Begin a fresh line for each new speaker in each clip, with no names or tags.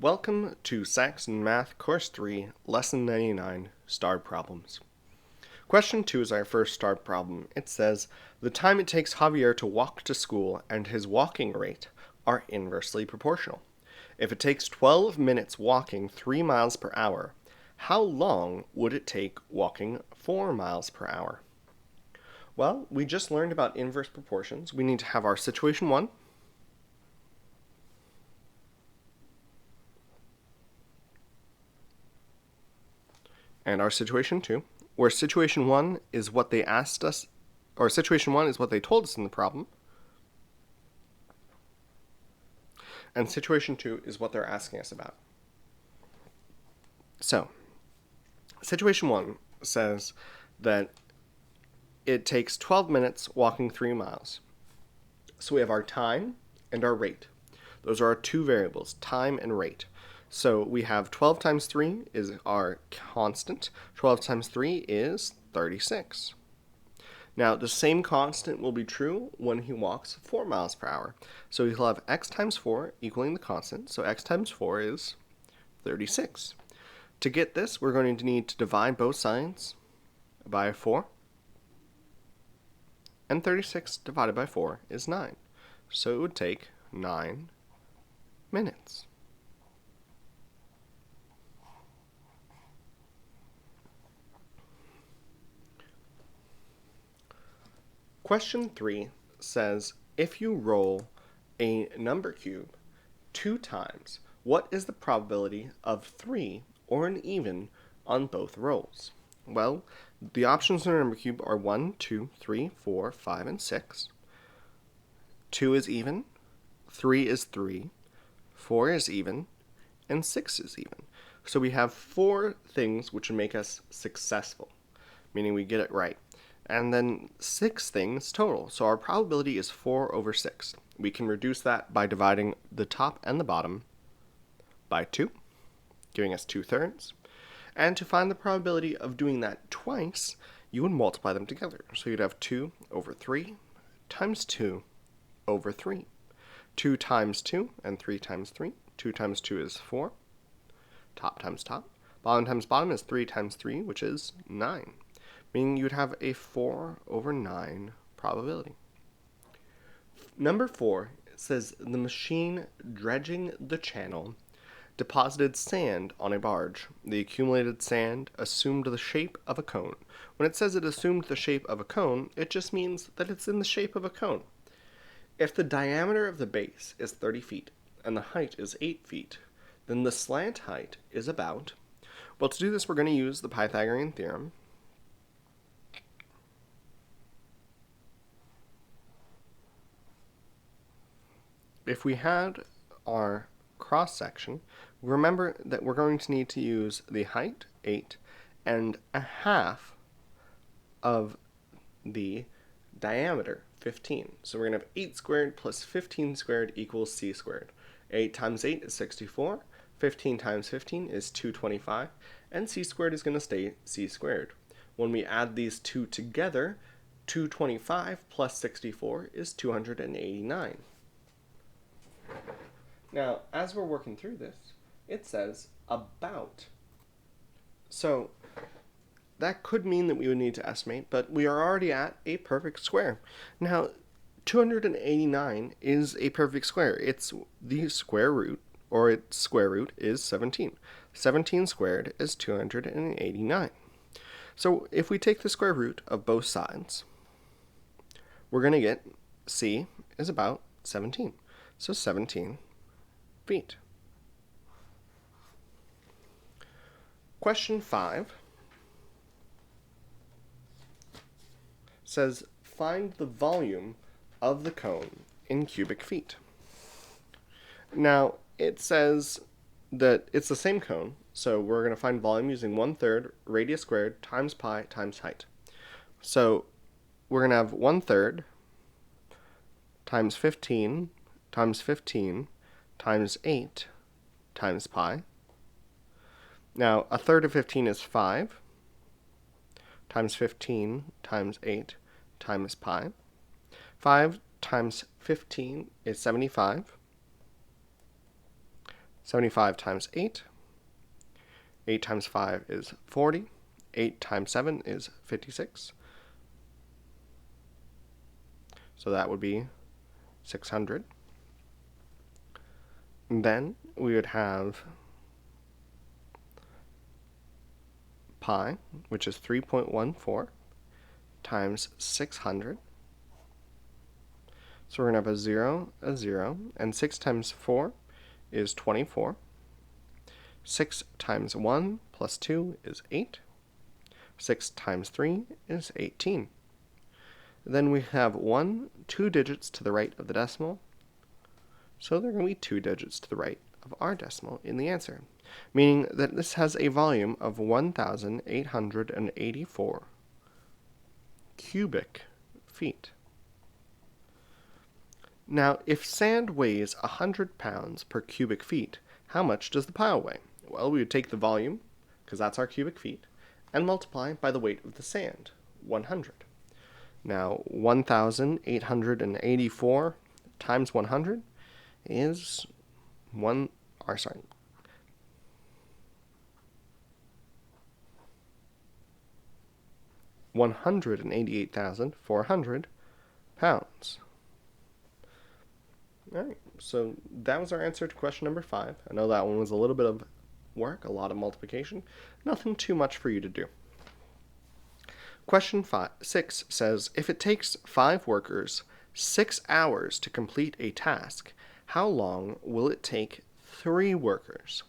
Welcome to Saxon Math Course 3, Lesson 99, Star Problems. Question 2 is our first star problem. It says, the time it takes Javier to walk to school and his walking rate are inversely proportional. If it takes 12 minutes walking 3 miles per hour, how long would it take walking 4 miles per hour? Well, we just learned about inverse proportions. We need to have our situation 1, and our situation 2, where situation 1 is what they asked us, or situation 1 is what they told us in the problem, and situation 2 is what they're asking us about. So, situation 1 says that it takes 12 minutes walking 3 miles. So we have our time and our rate. Those are our two variables, time and rate. So we have 12 times 3 is our constant. 12 times 3 is 36. Now, the same constant will be true when he walks 4 miles per hour. So he'll have x times 4 equaling the constant. So x times 4 is 36. To get this, we're going to need to divide both sides by 4. And 36 divided by 4 is 9. So it would take 9 minutes. Question 3 says, if you roll a number cube 2 times, what is the probability of 3 or an even on both rolls? Well, the options in a number cube are 1, 2, 3, 4, 5, and 6. 2 is even, 3 is 3, 4 is even, and 6 is even. So we have 4 things which would make us successful, meaning we get it right. And then 6 things total. So our probability is 4 over 6. We can reduce that by dividing the top and the bottom by 2, giving us 2/3. And to find the probability of doing that twice, you would multiply them together. So you'd have 2 over 3 times 2 over 3. 2 times 2 and 3 times 3. 2 times 2 is 4. Top times top. Bottom times bottom is 3 times 3, which is 9. Meaning you'd have a 4 over 9 probability. Number 4 says the machine dredging the channel deposited sand on a barge. The accumulated sand assumed the shape of a cone. When it says it assumed the shape of a cone, it just means that it's in the shape of a cone. If the diameter of the base is 30 feet and the height is 8 feet, then the slant height is about, well, to do this we're going to use the Pythagorean theorem. If we had our cross section, remember that we're going to need to use the height, 8, and a half of the diameter, 15. So we're going to have 8 squared plus 15 squared equals c squared. 8 times 8 is 64. 15 times 15 is 225. And c squared is going to stay c squared. When we add these two together, 225 plus 64 is 289. Now, as we're working through this, it says about. So that could mean that we would need to estimate, but we are already at a perfect square. Now, 289 is a perfect square. It's the square root, or its square root is 17. 17 squared is 289. So if we take the square root of both sides, we're going to get c is about 17. So 17 feet. Question 5 says, find the volume of the cone in cubic feet. Now, it says that it's the same cone, so we're going to find volume using 1/3 radius squared times pi times height. So we're going to have 1/3 times 15 times 15 times 8 times pi. Now, 1/3 of 15 is 5 times 15 times 8 times pi. 5 times 15 is 75 75 times 8. 8 times 5 is 40. 8 times 7 is 56. So that would be 600. And then we would have pi, which is 3.14 times 600. So we're going to have a 0, and 6 times 4 is 24. 6 times 1 plus 2 is 8. 6 times 3 is 18. Then we have 2 digits to the right of the decimal. So there are going to be 2 digits to the right of our decimal in the answer, meaning that this has a volume of 1,884 cubic feet. Now, if sand weighs 100 pounds per cubic feet, how much does the pile weigh? Well, we would take the volume, because that's our cubic feet, and multiply by the weight of the sand, 100. Now, 1,884 times 100 is 188,400 pounds. All right, so that was our answer to question number 5. I know that one was a little bit of work, a lot of multiplication. Nothing too much for you to do. Question 6 says, if it takes 5 workers 6 hours to complete a task, how long will it take 3 workers?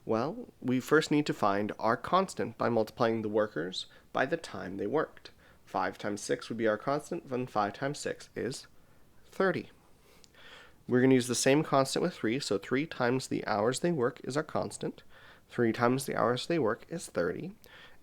Well, we first need to find our constant by multiplying the workers by the time they worked. 5 times 6 would be our constant, then 5 times 6 is 30. We're going to use the same constant with 3, so 3 times the hours they work is our constant. 3 times the hours they work is 30.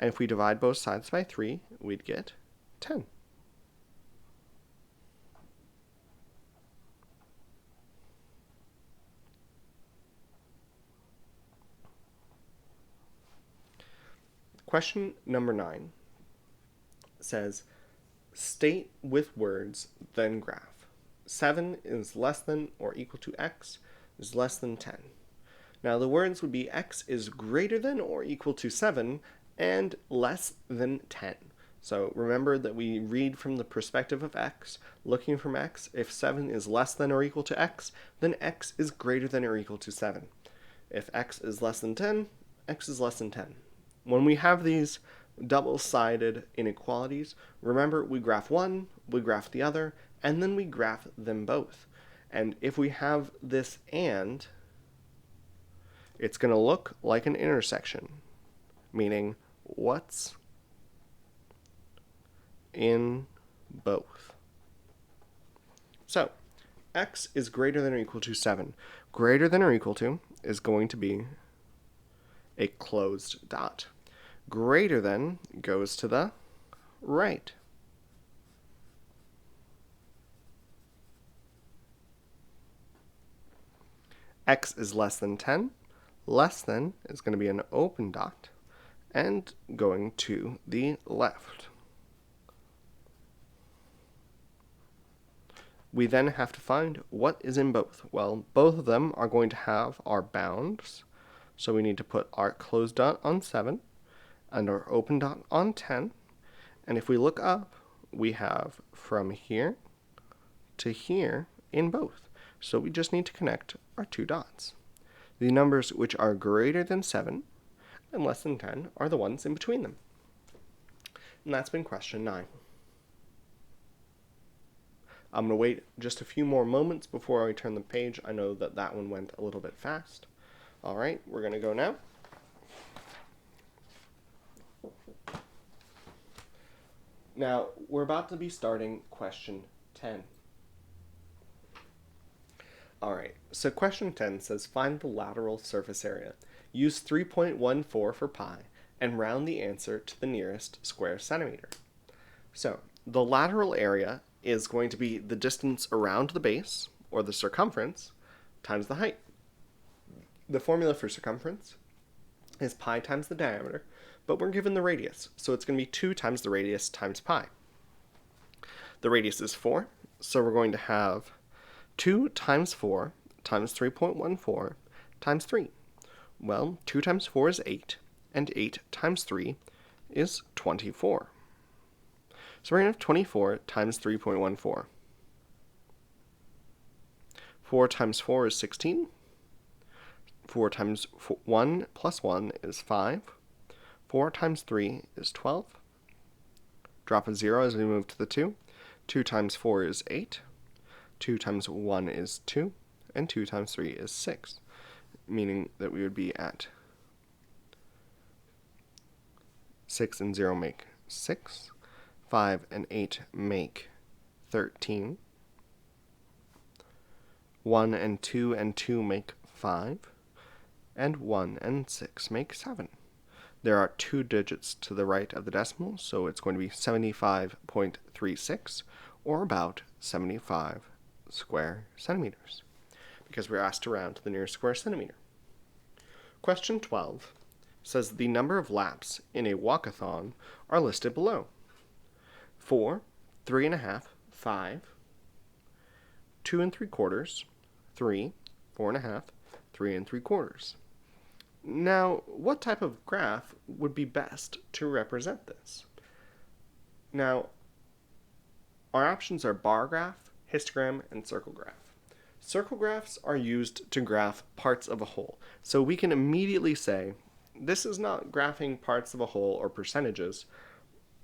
And if we divide both sides by 3, we'd get 10. Question number 9 says, state with words, then graph. 7 is less than or equal to x is less than 10. Now the words would be x is greater than or equal to 7 and less than 10. So remember that we read from the perspective of x, looking from x. If 7 is less than or equal to x, then x is greater than or equal to 7. If x is less than 10, x is less than 10. When we have these double-sided inequalities, remember we graph one, we graph the other, and then we graph them both. And if we have this and, it's going to look like an intersection, meaning what's in both. So, x is greater than or equal to 7. Greater than or equal to is going to be a closed dot. Greater than goes to the right. X is less than 10. Less than is going to be an open dot and going to the left. We then have to find what is in both. Well, both of them are going to have our bounds. So we need to put our closed dot on 7 and our open dot on 10. And if we look up, we have from here to here in both. So we just need to connect our 2 dots. The numbers which are greater than 7 and less than 10 are the ones in between them. And that's been question 9. I'm going to wait just a few more moments before I turn the page. I know that that one went a little bit fast. All right, we're going to go now. Now, we're about to be starting question 10. All right, so question 10 says find the lateral surface area. Use 3.14 for pi and round the answer to the nearest square centimeter. So, the lateral area is going to be the distance around the base, or the circumference, times the height. The formula for circumference is pi times the diameter, but we're given the radius, so it's going to be 2 times the radius times pi. The radius is 4, so we're going to have 2 times 4 times 3.14 times 3? Well, 2 times 4 is 8, and 8 times 3 is 24. So we're going to have 24 times 3.14. 4 times 4 is 16. 4 times 1 plus 1 is 5. 4 times 3 is 12. Drop a 0 as we move to the 2. 2 times 4 is 8. 2 times 1 is 2. And 2 times 3 is 6. Meaning that we would be at 6 and 0 make 6. 5 and 8 make 13. 1 and 2 make 5. And 1 and 6 make 7. There are 2 digits to the right of the decimal, so it's going to be 75.36, or about 75 square centimeters, because we're asked to round to the nearest square centimeter. Question 12 says the number of laps in a walkathon are listed below. 4, 3.5, 5, 2 3/4, 3, 4.5, 3 3/4. Now, what type of graph would be best to represent this? Now, our options are bar graph, histogram, and circle graph. Circle graphs are used to graph parts of a whole. So we can immediately say, this is not graphing parts of a whole or percentages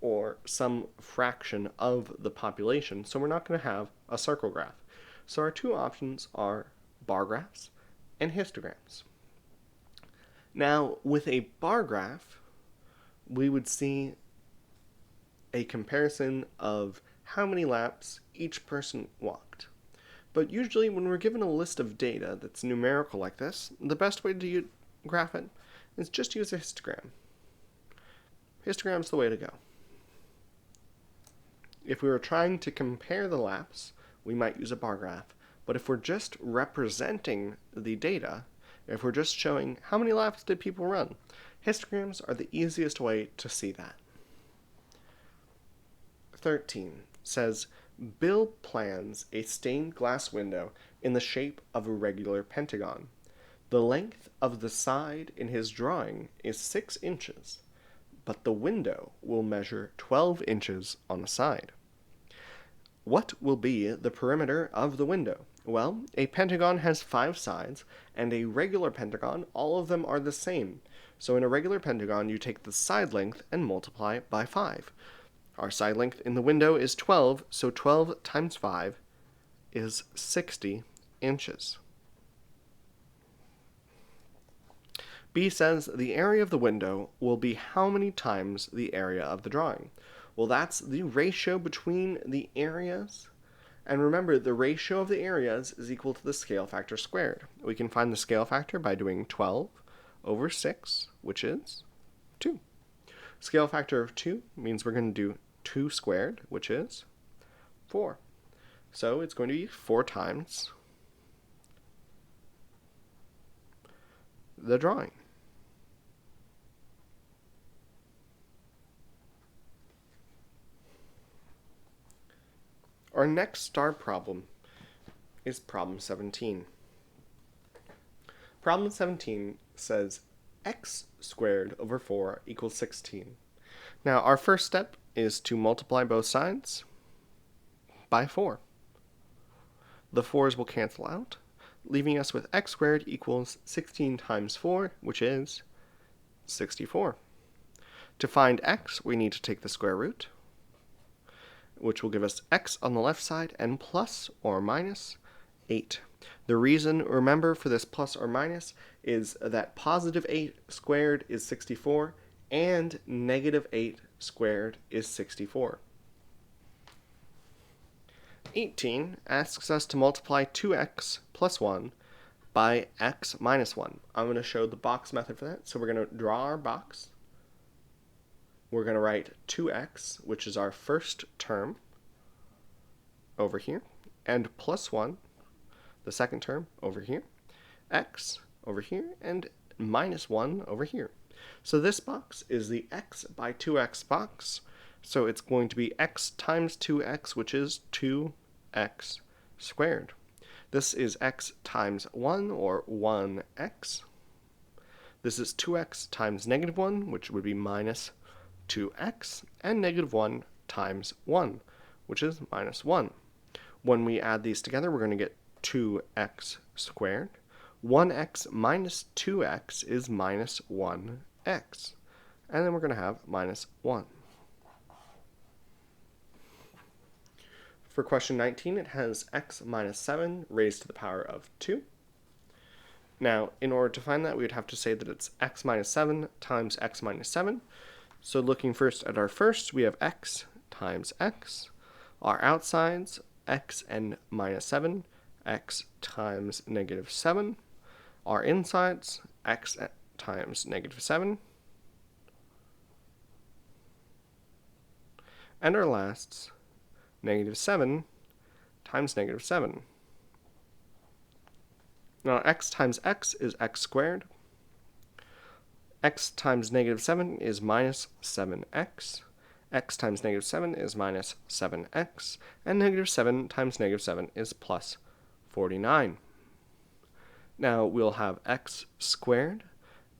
or some fraction of the population, so we're not going to have a circle graph. So our 2 options are bar graphs and histograms. Now, with a bar graph, we would see a comparison of how many laps each person walked. But usually when we're given a list of data that's numerical like this, the best way to graph it is just use a histogram. Histogram's the way to go. If we were trying to compare the laps, we might use a bar graph. But if we're just representing the data, if we're just showing how many laps did people run, histograms are the easiest way to see that. 13 says, Bill plans a stained glass window in the shape of a regular pentagon. The length of the side in his drawing is 6 inches, but the window will measure 12 inches on a side. What will be the perimeter of the window? Well, a pentagon has 5 sides, and a regular pentagon, all of them are the same. So in a regular pentagon, you take the side length and multiply it by 5. Our side length in the window is 12, so 12 times 5 is 60 inches. B says the area of the window will be how many times the area of the drawing? Well, that's the ratio between the areas. And remember, the ratio of the areas is equal to the scale factor squared. We can find the scale factor by doing 12 over 6, which is 2. Scale factor of 2 means we're going to do 2 squared, which is 4. So it's going to be 4 times the drawing. Our next star problem is problem 17. Problem 17 says x squared over 4 equals 16. Now, our first step is to multiply both sides by 4. The 4's will cancel out, leaving us with x squared equals 16 times 4, which is 64. To find x, we need to take the square root, which will give us x on the left side and plus or minus 8. The reason, remember, for this plus or minus is that positive 8 squared is 64 and negative 8 squared is 64. 18 asks us to multiply 2x plus 1 by x minus 1. I'm going to show the box method for that. So we're going to draw our box. We're going to write 2x, which is our first term, over here, and plus 1, the second term, over here, x over here, and minus 1 over here. So this box is the x by 2x box, so it's going to be x times 2x, which is 2x squared. This is x times 1, or 1x. This is 2x times negative 1, which would be minus 2x, and negative 1 times 1, which is minus 1. When we add these together, we're going to get 2x squared. 1x minus 2x is minus 1x. And then we're going to have minus 1. For question 19, it has x minus 7 raised to the power of 2. Now, in order to find that, we would have to say that it's x minus 7 times x minus 7. So looking first at our first, we have x times x. Our outsides, x and minus 7, x times negative 7. Our insides, x times negative 7. And our lasts, negative 7 times negative 7. Now x times x is x squared. X times negative 7 is minus 7x. X times negative 7 is minus 7x. And negative 7 times negative 7 is plus 49. Now we'll have x squared.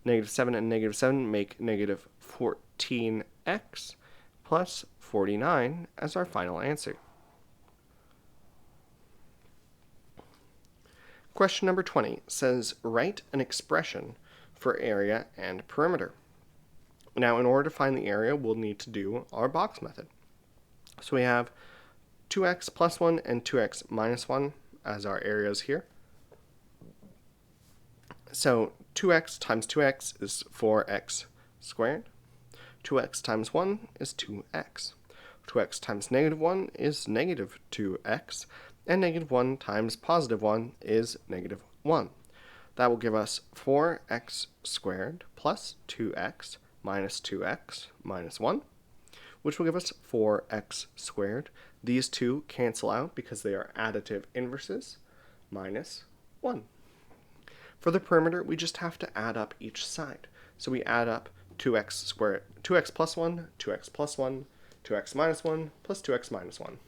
Negative 7 and negative 7 make negative 14x plus 49 as our final answer. Question number 20 says, write an expression for area and perimeter. Now, in order to find the area, we'll need to do our box method. So we have 2x plus 1 and 2x minus 1 as our areas here. So 2x times 2x is 4x squared. 2x times 1 is 2x. 2x times negative 1 is negative 2x. And negative 1 times positive 1 is negative 1. That will give us 4x squared plus 2x minus 1, which will give us 4x squared. These two cancel out because they are additive inverses, minus 1. For the perimeter, we just have to add up each side. So we add up 2x squared, 2x plus 1, 2x plus 1, 2x minus 1, plus 2x minus 1.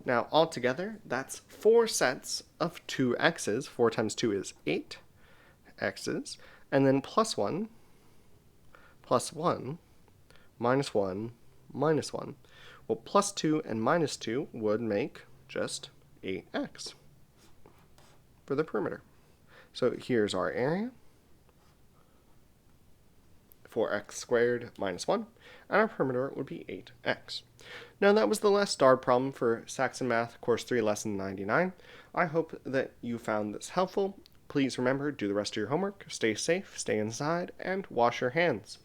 Now, altogether, that's 4 sets of 2x's. 4 times 2 is 8 x's. And then plus 1, minus 1, minus 1. Well, plus 2 and minus 2 would make just 8x for the perimeter. So here's our area. 4x squared minus 1, and our perimeter would be 8x. Now that was the last star problem for Saxon Math Course 3 Lesson 99. I hope that you found this helpful. Please remember, do the rest of your homework, stay safe, stay inside, and wash your hands.